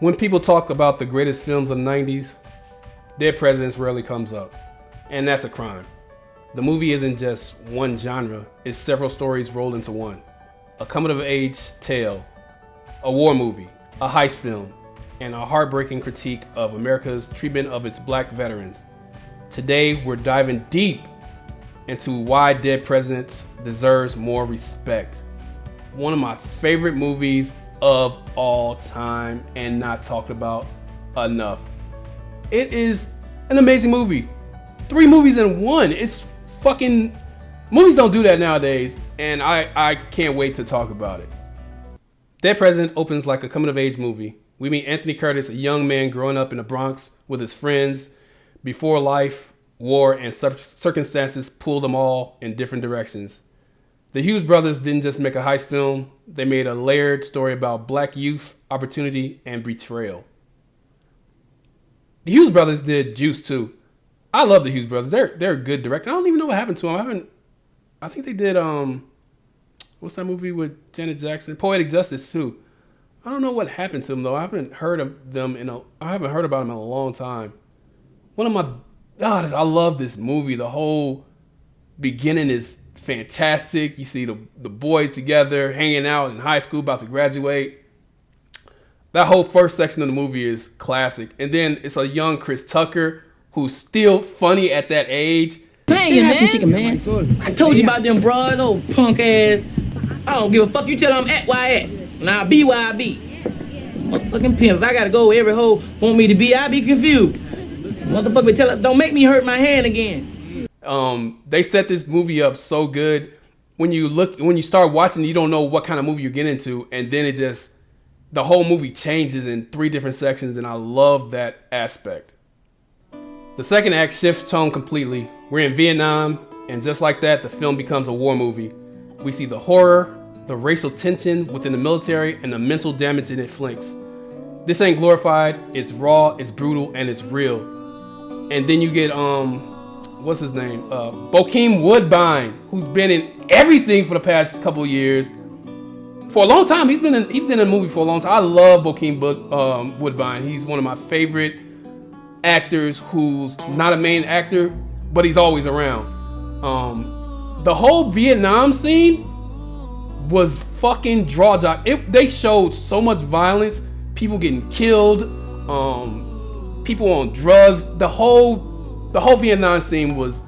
When people talk about the greatest films of the 90s, Dead Presidents rarely comes up. And that's a crime. The movie isn't just one genre, it's several stories rolled into one. A coming-of-age tale, a war movie, a heist film, and a heartbreaking critique of America's treatment of its black veterans. Today, we're diving deep into why Dead Presidents deserves more respect. One of my favorite movies of all time and not talked about enough. It is an amazing movie. 3 movies in one. It's fucking... Movies don't do that nowadays, and I can't wait to talk about it. Dead President opens like a coming-of-age movie. We meet Anthony Curtis, a young man growing up in the Bronx with his friends before life, war, and circumstances pulled them all in different directions. The Hughes Brothers didn't just make a heist film, they made a layered story about black youth, opportunity, and betrayal. The Hughes Brothers did Juice too. I love the Hughes Brothers. They're good directors. I don't even know what happened to them. I think they did what's that movie with Janet Jackson? Poetic Justice too. I don't know what happened to them though. I haven't heard about them in a long time. I love this movie. The whole beginning is fantastic. You see the boys together hanging out in high school, about to graduate. That whole first section of the movie is classic. And then it's a young Chris Tucker who's still funny at that age. Dang, man. I told you about them broad old punk ass. I don't give a fuck. You tell them at where I at. And I'll be where I be. Motherfucking pimp. If I gotta go every hoe want me to be, I be confused. Motherfucker tell her, don't make me hurt my hand again. They set this movie up so good. When you start watching, you don't know what kind of movie you're getting into, and then the whole movie changes in 3 different sections, and I love that aspect. The second act shifts tone completely. We're in Vietnam, and just like that, the film becomes a war movie. We see the horror, the racial tension within the military, and the mental damage it inflicts. This ain't glorified, it's raw, it's brutal, and it's real. And then you get, what's his name? Bokeem Woodbine, who's been in everything for the past couple of years. For a long time, he's been in a movie for a long time. I love Bokeem Woodbine. He's one of my favorite actors who's not a main actor, but he's always around. The whole Vietnam scene was fucking draw-job. They showed so much violence, people getting killed, people on drugs. The whole Vietnam scene was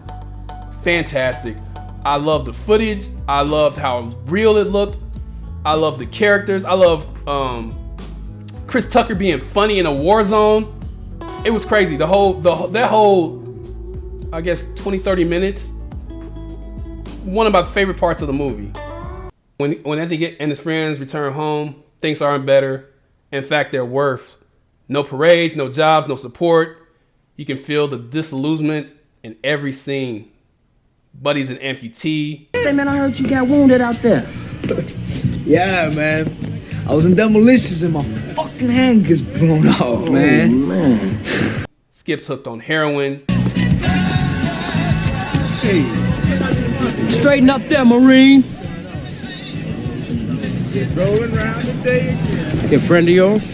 fantastic. I loved the footage. I loved how real it looked. I loved the characters. I love Chris Tucker being funny in a war zone. It was crazy. That whole I guess 20-30 minutes. One of my favorite parts of the movie. When Anthony and his friends return home, things aren't better. In fact, they're worse. No parades, no jobs, no support. You can feel the disillusionment in every scene. Buddy's an amputee. Say, man, I heard you got wounded out there. Yeah, man. I was in demolitions and my fucking hand gets blown off, man. Oh, man. Skip's hooked on heroin. Hey. Straighten up there, Marine. Rolling around the day again. Your friend of yours?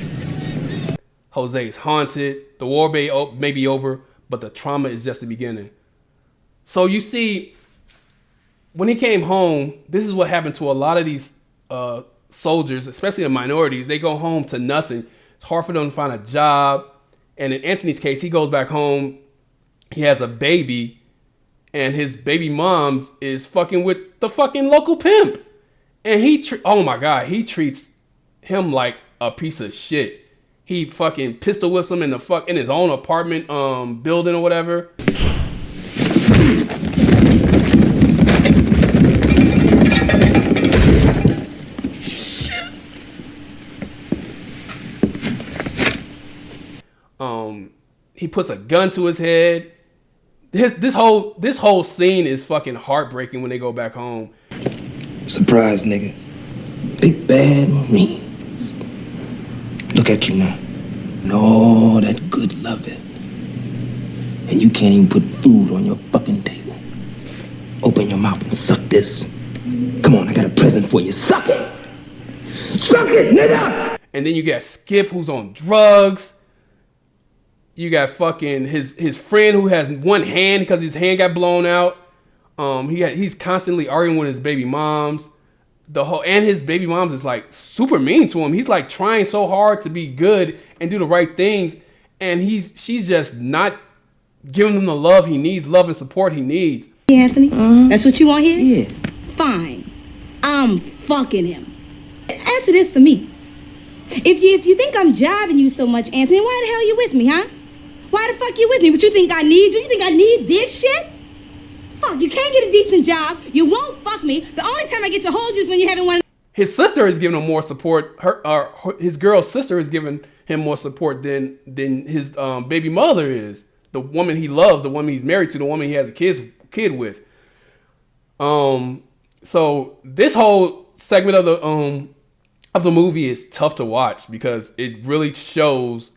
Jose is haunted. The war may be over, but the trauma is just the beginning. So you see, when he came home, this is what happened to a lot of these soldiers, especially the minorities. They go home to nothing. It's hard for them to find a job. And in Anthony's case, he goes back home. He has a baby, and his baby mom's is fucking with the fucking local pimp. And oh my God, he treats him like a piece of shit. He fucking pistol whips him in his own apartment building or whatever. He puts a gun to his head. This whole scene is fucking heartbreaking when they go back home. Surprise, nigga. Big bad Marines. Look at you now. And all that good loving. And you can't even put food on your fucking table. Open your mouth and suck this. Come on, I got a present for you. Suck it! Suck it, nigga! And then you got Skip, who's on drugs. You got fucking his friend who has one hand because his hand got blown out. He's constantly arguing with his baby moms. And his baby moms is like super mean to him. He's like trying so hard to be good and do the right things, and she's just not giving him the love he needs, love and support he needs. Anthony, that's what you want here? Yeah. Fine. I'm fucking him. Answer this for me. If you think I'm jiving you so much, Anthony, why the hell you with me, huh? Why the fuck you with me? What you think I need? You think I need this shit? Fuck, you can't get a decent job. You won't fuck me. The only time I get to hold you is when you're having one. His sister is giving him more support. His girl's sister is giving him more support than his baby mother is. The woman he loves, the woman he's married to, the woman he has a kid with. So this whole segment of the movie is tough to watch because it really shows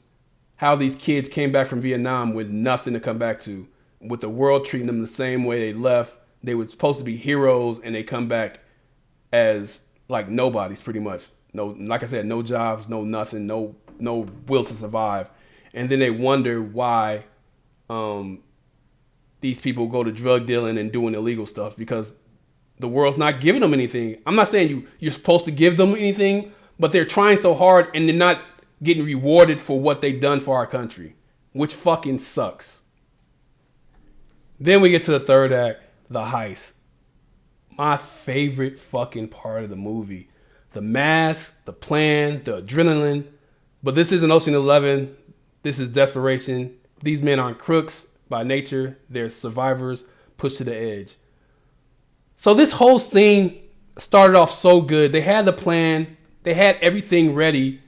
how these kids came back from Vietnam with nothing to come back to, with the world treating them the same way they left. They were supposed to be heroes, and they come back as like nobodies, pretty much. No, like I said, no jobs, no nothing, no will to survive. And then they wonder why these people go to drug dealing and doing illegal stuff, because the world's not giving them anything. I'm not saying you're supposed to give them anything, but they're trying so hard and they're not getting rewarded for what they've done for our country, which fucking sucks. Then we get to the third act, the heist. My favorite fucking part of the movie. The mask, the plan, the adrenaline. But this isn't Ocean 11. This is desperation. These men aren't crooks by nature. They're survivors pushed to the edge. So this whole scene started off so good. They had the plan. They had everything ready.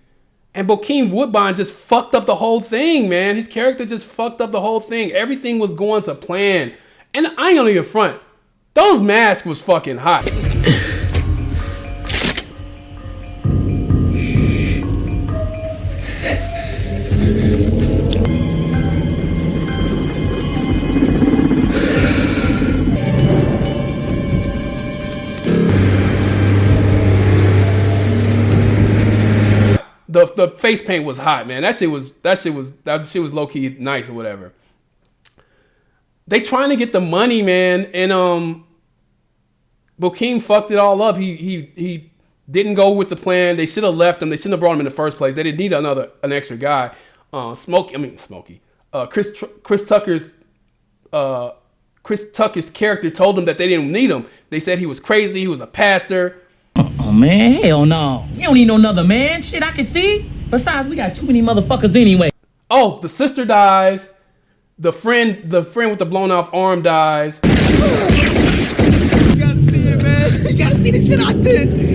And Bokeem Woodbine just fucked up the whole thing, man. His character just fucked up the whole thing. Everything was going to plan. And I ain't gonna even front. Those masks was fucking hot. The face paint was hot, man. That shit was low key nice or whatever. They trying to get the money, man, and Bokeem fucked it all up. He didn't go with the plan. They should have left him. They shouldn't have brought him in the first place. They didn't need an extra guy. Smokey. Chris Tucker's character told them that they didn't need him. They said he was crazy. He was a pastor. Oh man, hell no. You don't need no another man. Shit, I can see. Besides, we got too many motherfuckers anyway. Oh, the sister dies. The friend with the blown off arm dies. You gotta see it, man. You gotta see the shit I did.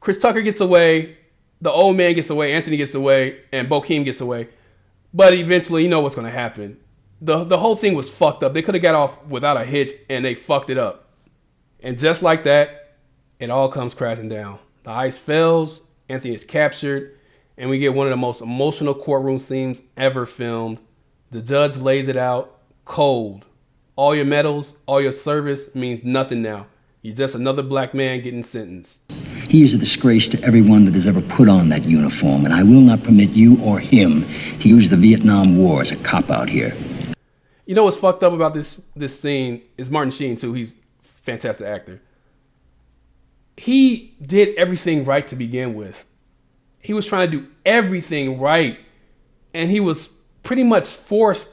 Chris Tucker gets away. The old man gets away. Anthony gets away, and Bokeem gets away. But eventually, you know what's going to happen. The whole thing was fucked up. They could have got off without a hitch, and they fucked it up. And just like that, it all comes crashing down. The heist fails. Anthony is captured, and we get one of the most emotional courtroom scenes ever filmed. The judge lays it out cold. All your medals, all your service means nothing now. You're just another black man getting sentenced. He is a disgrace to everyone that has ever put on that uniform, and I will not permit you or him to use the Vietnam War as a cop-out here. You know what's fucked up about this scene is Martin Sheen, too. He's a fantastic actor. He did everything right to begin with. He was trying to do everything right, and he was pretty much forced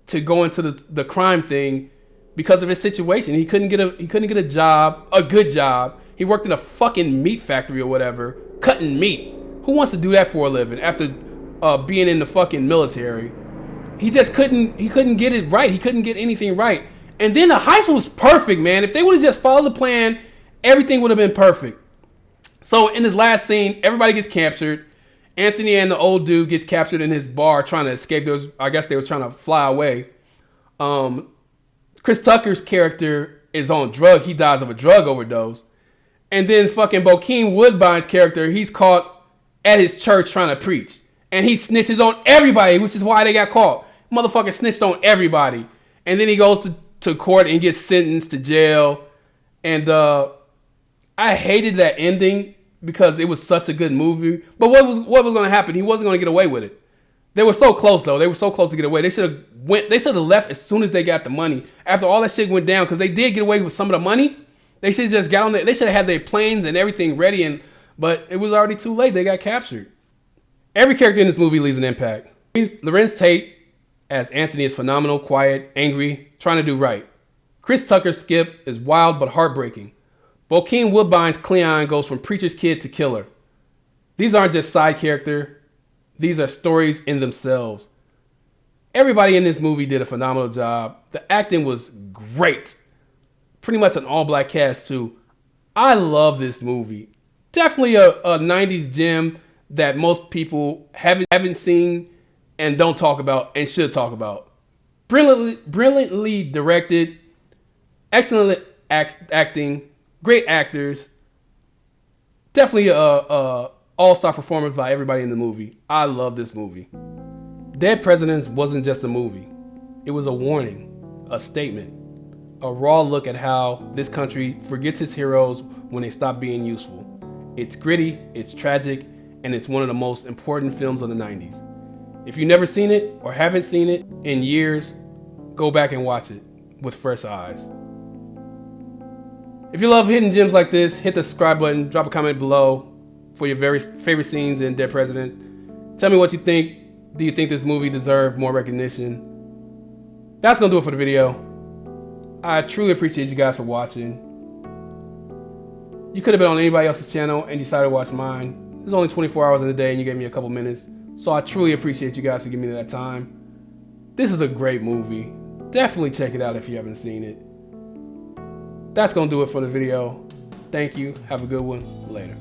to go into the crime thing because of his situation. He couldn't get a job, a good job. He worked in a fucking meat factory or whatever, cutting meat. Who wants to do that for a living after being in the fucking military? He just couldn't get it right. He couldn't get anything right. And then the heist was perfect, man. If they would have just followed the plan, everything would have been perfect. So in this last scene, everybody gets captured. Anthony and the old dude gets captured in his bar trying to escape. I guess they was trying to fly away. Chris Tucker's character is on drugs. He dies of a drug overdose. And then fucking Bokeem Woodbine's character, he's caught at his church trying to preach. And he snitches on everybody, which is why they got caught. Motherfucker snitched on everybody. And then he goes to court and gets sentenced to jail. And I hated that ending because it was such a good movie. But what was going to happen? He wasn't going to get away with it. They were so close, though. They were so close to get away. They should have left as soon as they got the money. After all that shit went down, because they did get away with some of the money. They should have just got on there. They should have had their planes and everything ready, but it was already too late. They got captured. Every character in this movie leaves an impact. Lorenz Tate as Anthony is phenomenal, quiet, angry, trying to do right. Chris Tucker's Skip is wild but heartbreaking. Bokeem Woodbine's Cleon goes from preacher's kid to killer. These aren't just side character. These are stories in themselves. Everybody in this movie did a phenomenal job. The acting was great. Pretty much an all-black cast too. I love this movie. Definitely a 90s gem that most people haven't seen and don't talk about and should talk about. Brilliantly directed, excellent acting, great actors. Definitely a all-star performance by everybody in the movie. I love this movie. Dead Presidents wasn't just a movie. It was a warning, a statement, a raw look at how this country forgets its heroes when they stop being useful. It's gritty, it's tragic, and it's one of the most important films of the 90s. If you've never seen it or haven't seen it in years, go back and watch it with fresh eyes. If you love hidden gems like this, hit the subscribe button, drop a comment below for your very favorite scenes in Dead President. Tell me what you think. Do you think this movie deserved more recognition? That's gonna do it for the video. I truly appreciate you guys for watching. You could have been on anybody else's channel and decided to watch mine. There's only 24 hours in a day and you gave me a couple minutes. So I truly appreciate you guys for giving me that time. This is a great movie. Definitely check it out if you haven't seen it. That's gonna do it for the video. Thank you. Have a good one. Later.